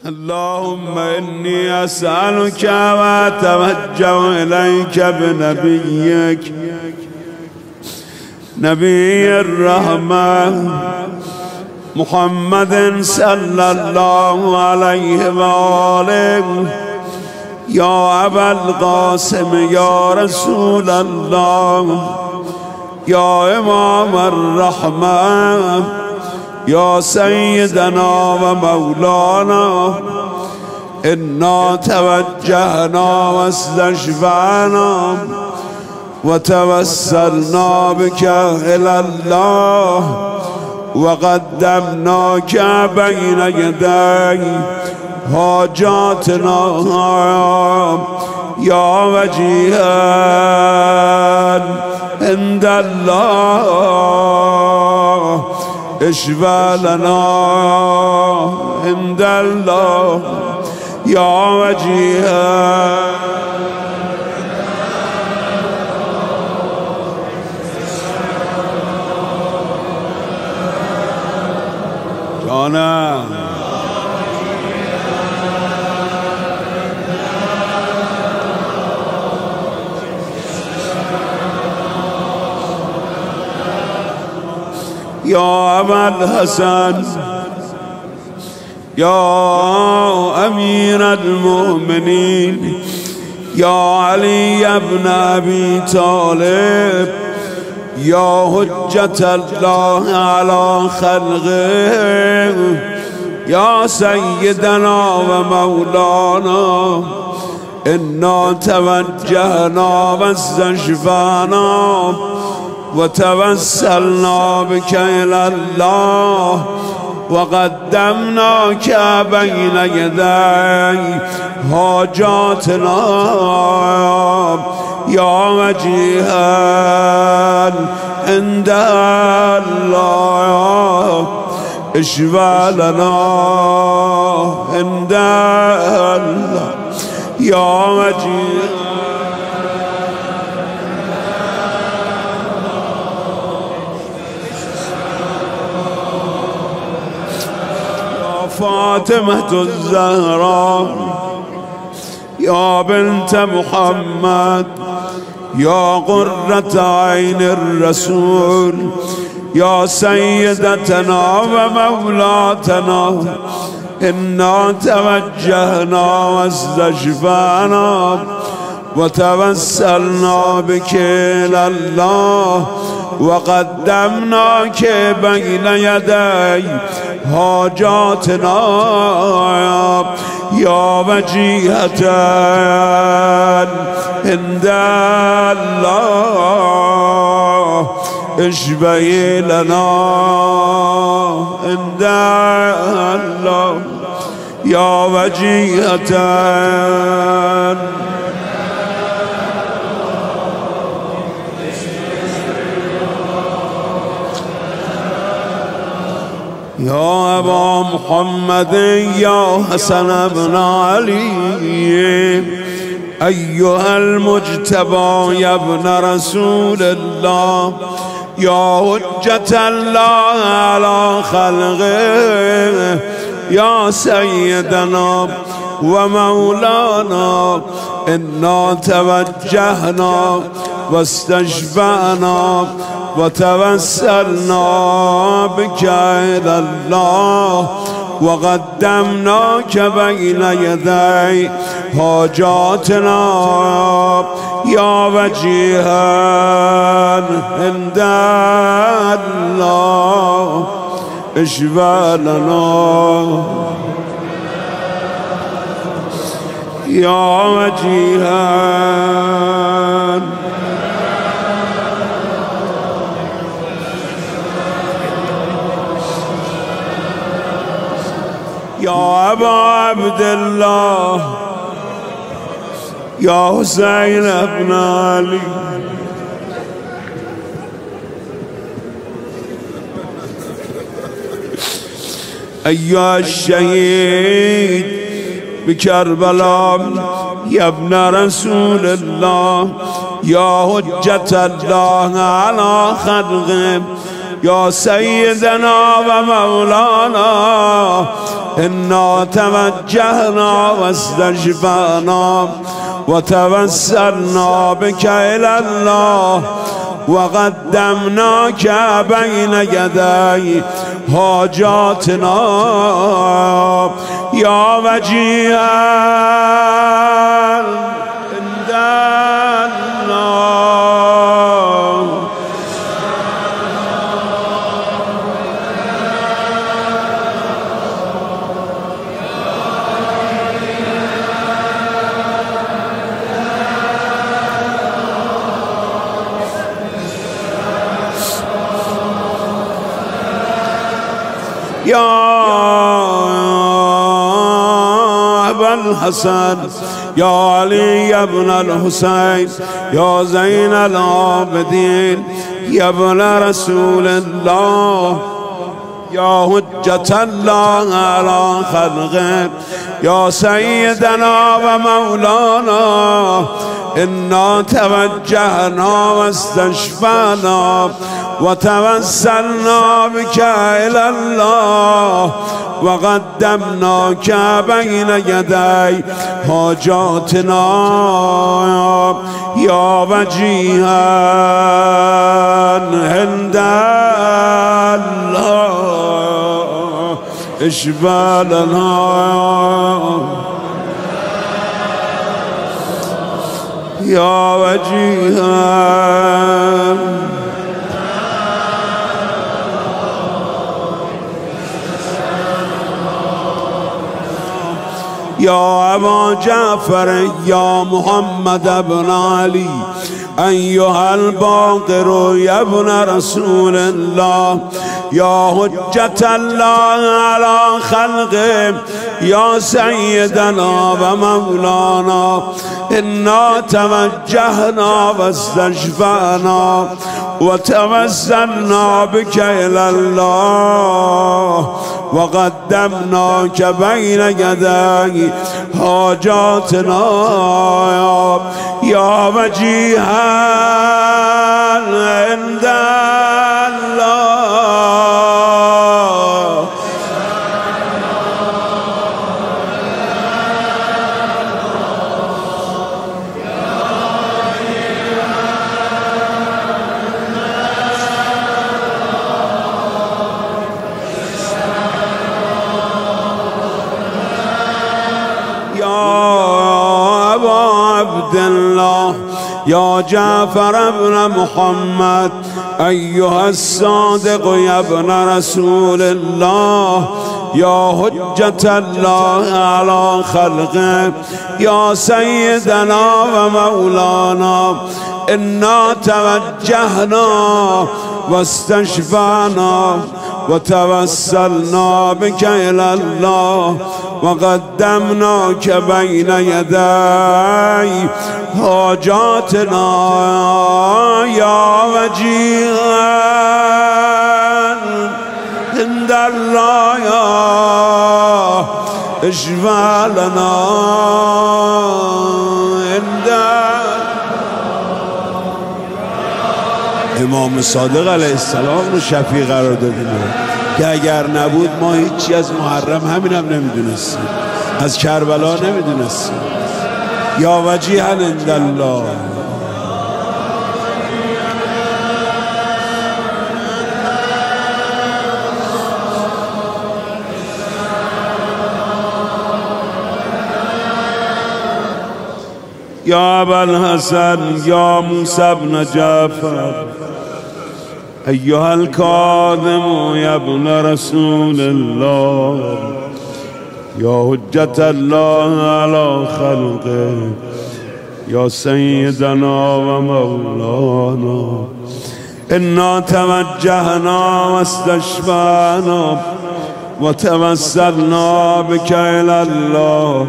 اللهم إني أسألك وأتوجه إليك بنبيك نبي الرحمة محمد صلى الله عليه وآله يا أبا القاسم يا رسول الله يا إمام الرحمة يا سيدنا ومولانا إنا توجهنا واستشفعنا وتوسلنا بك إلى الله وقدمناك بين يدي حاجاتنا يا وجيها عند الله اشفع لنا عند الله يا وجيها جانا يا أبا الحسن يا أمير المؤمنين يا علي بن أبي طالب يا حجة الله على خلقه يا سيدنا ومولانا إنا توجهنا واستشفعنا وتوسلنا بك إلى الله وقدمناك بين يدي حاجاتنا يا وجيها عند الله اشفع لنا عند الله يا وجيها فاطمة الزهراء يا بنت محمد يا قرة عين الرسول يا سيدتنا ومولاتنا إنا توجهنا واستشفعنا وتوسلنا بك إلى الله وقدمناك بين يدي حاجاتنا يا وجيهة عند الله اشفعي لنا عند الله يا وجيهة يا أبا محمد يا حسن بن علي أيها المجتبى يا ابن رسول الله يا حجة الله على خلقه يا سيدنا ومولانا إنا توجهنا واستشفعنا وتوسلنا بك إلى الله وقدمناك بين يدي حاجاتنا يا وجيها عند الله اشفع لنا يا وجيها يا أبا عبد الله يا حسين بن علي أيها الشهيد بكربلاء يا ابن رسول الله يا حجة الله على خلقه يا سيدنا ومولانا إنا توجهنا واستشفعنا وتوسلنا بك إلى الله وقدمناك بين يدي حاجاتنا يا وجيها عند الله. يا أبا الحسن يا علي بن الحسين يا زين العابدين يا ابن رسول الله يا حجة الله على خلقه يا سيدنا ومولانا إنا توجهنا واستشفعنا وتوسلنا بك إلى الله وقدمناك بين يدي حاجاتنا يا وجيها عند الله اشفع لنا يا وجيها يا أبا جعفر يا محمد بن علي أيها الباقر يا ابن رسول الله يا حجة الله على خلقه يا سيدنا ومولانا إنا توجهنا واستشفعنا وتوسلنا بك إلى الله وقدمناك بين يدي حاجاتنا يا وجيها عند الله. عبد الله يا جعفر بن محمد أيها الصادق يا ابن رسول الله يا حجة الله على خلقه يا سيدنا ومولانا إنا توجهنا واستشفعنا وتوسلنا بك إلى الله وقدمناك بين يدي حاجاتنا يا وجيها عند الله يا اشفع لنا عند امام صادق علیه السلام رو شفیع قرار دادیم که اگر نبود ما هیچی از محرم همین هم نمیدونستیم، از کربلا نمیدونستیم. یا وجیها عند الله. یا ابا الحسن یا موسی بن جعفر أيها الكاظم يا ابن رسول الله يا حجة الله على خلقه يا سيدنا ومولانا إنا توجهنا واستشفعنا وتوسلنا بك إلى الله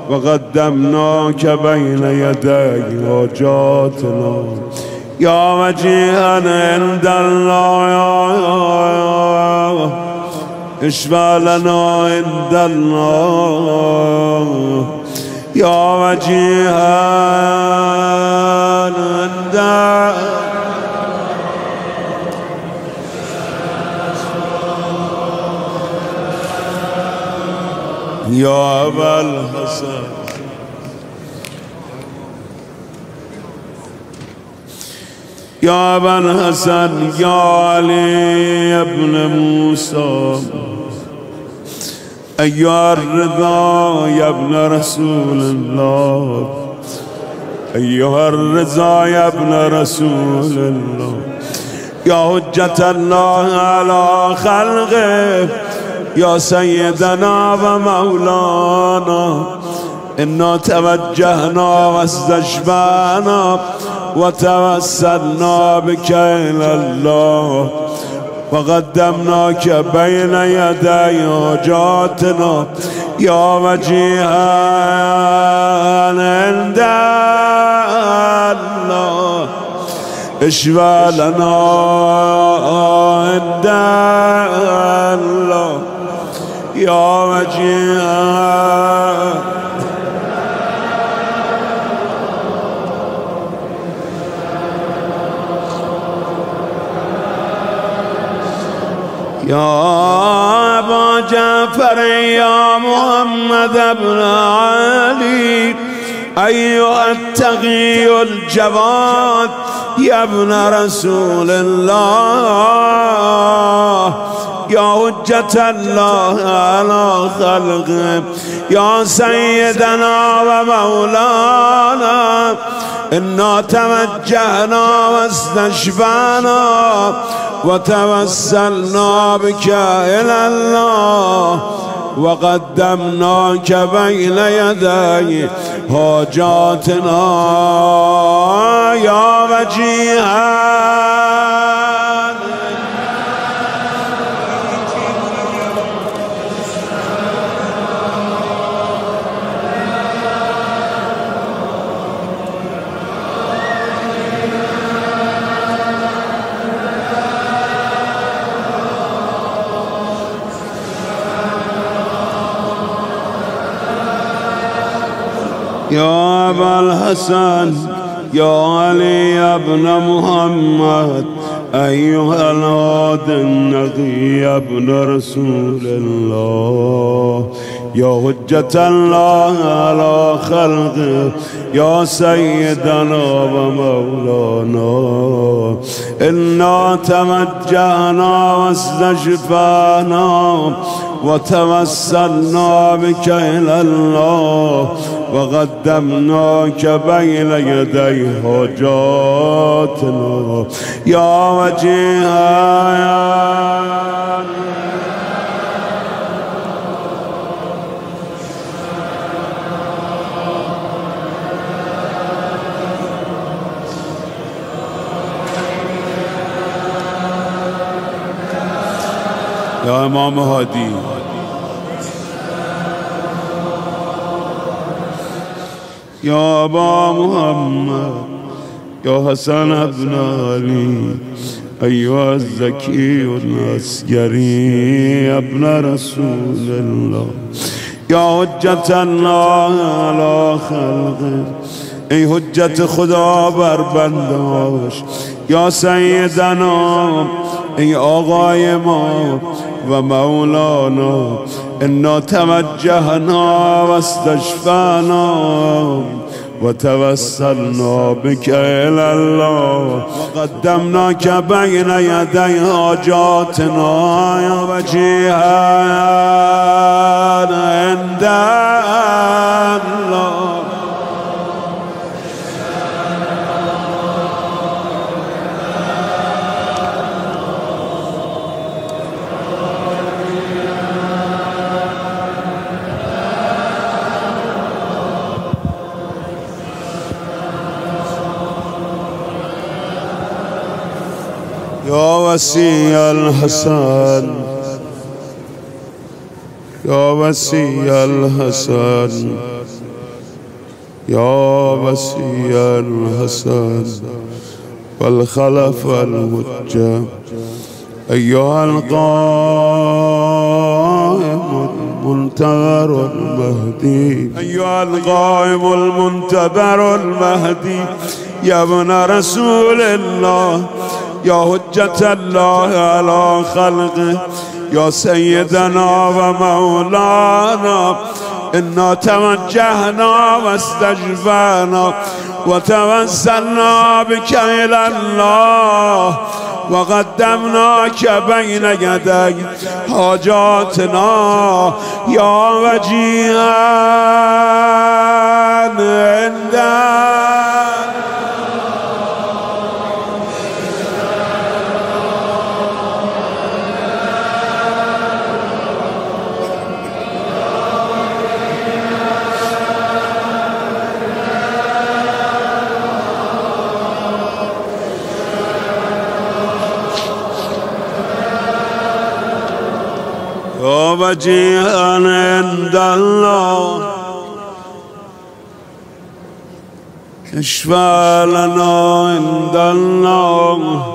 وقدمناك بين يدي حاجاتنا يا وجيها عند الله اشفع لنا عند الله يا وجيها عند يا أبا الحسن يا أبا الحسن يا علي ابن موسى أيها الرضا يا ابن رسول الله أيها الرضا يا ابن رسول الله يا حجة الله على خلقه يا سيدنا ومولانا إنا توجهنا واستشفعنا وتوسلنا بك إلى الله وقدمناك بين يدي حاجاتنا يا وجيها عند الله اشفع لنا عند الله يا وجيها يا أبا جعفر يا محمد بن علي أيها التقي الجواد يا ابن رسول الله يا حجة الله على خلقه يا سيدنا ومولانا إنا توجهنا واستشفعنا وتوسلنا بك إلى الله وقدمناك بين يدي حاجاتنا يا وجيها يا أبا الحسن يا علي بن محمد أيها الهادي النقي يا ابن رسول الله يا حجة الله على خلقه يا سيدنا ومولانا إنا توجهنا واستشفعنا وتوسلنا بك إلى الله وقدمناك بين يدي حاجاتنا يا وجيها يا إمام هادي يا أبا محمد يا حسن بن علي أيها الزكي العسكري يا ابن رسول الله يا حجة الله على خلقه ای حجت خدا بر بنداش یا سیدنا ای آقای ما و مولانا انا توجهنا واستشفعنا وتوسلنا بك إلى الله وقدمناك بين يدي حاجاتنا يا وجيها عند الله يا وسي الحسن يا وسي الحسن يا وسي الحسن والخلف الحجة أيها القائم المنتظر المهدي أيها القائم المنتظر المهدي يا ابن رسول الله يا حجة الله على خلقه يا سيدنا ومولانا إنا توجهنا واستجبنا وتوسلنا بك إلى الله وقدمناك بين يدي حاجاتنا يا وجيها عندك. وجيها عند الله اشفع لنا عند الله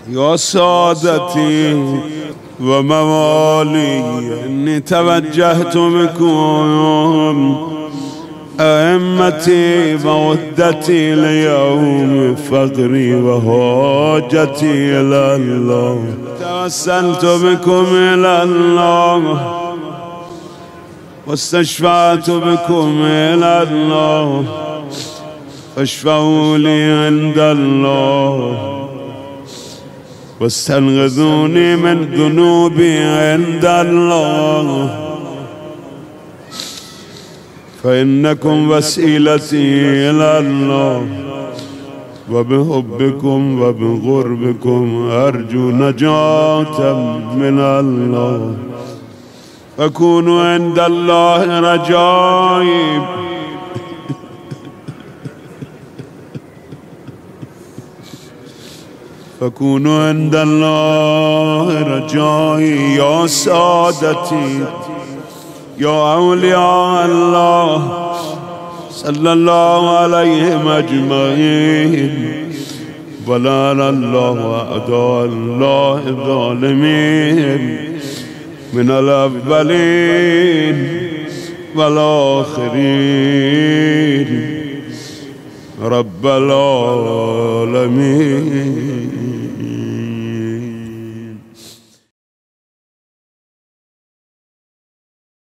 يا سادتي وموالي إني توجهت بكم أئمتي مودتي ليوم فقري وحاجتي إلى الله توسلت بكم إلى الله واستشفعت بكم إلى الله فاشفعوا لي عند الله واستنقذوني من ذنوبي عند الله فإنكم وسيلتي إلى الله وبحبكم وبقربكم أرجو نجاة من الله فكونوا عند الله رجائي فكونوا عند الله رجائي يا سادتي يا أولياء الله صلى الله عليهم أجمعين ولعن الله أعداء الله الظالمين من الأولين والآخرين رب العالمين.